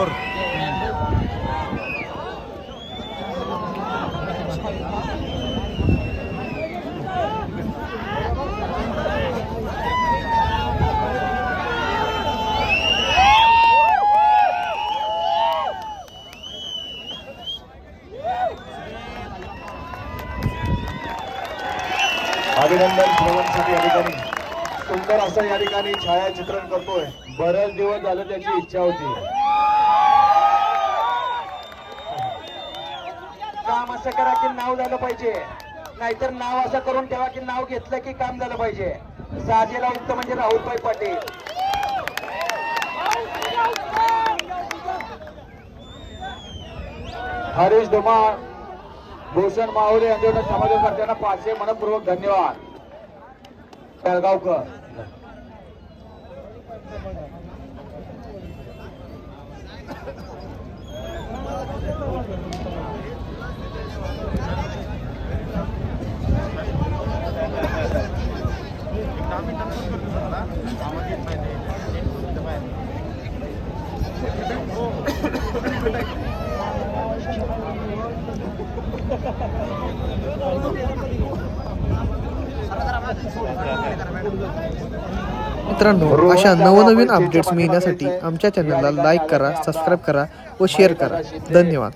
बेंगलोर. अभिनंदन श्रवणसाठी या ठिकाणी सुंदर असं या ठिकाणी छायाचित्रण करतोय. बरेच दिवस झालं त्याची इच्छा होती. काम असं करा की नाव झालं पाहिजे, नाहीतर नाव असं करून ठेवा की नाव घेतलं की काम झालं पाहिजे. साजेला उक्त म्हणजे राहुलभाई पाटील. हरीश धुमाळ, भूषण माहुले यांच्याकडे समाजकर्त्यांना 500 मनपूर्वक धन्यवाद. बेळगावकर मित्रांनो, अशा नवनवीन अपडेट्स मिळण्यासाठी आमच्या चॅनलला लाईक करा, सबस्क्राईब करा व शेअर करा. धन्यवाद.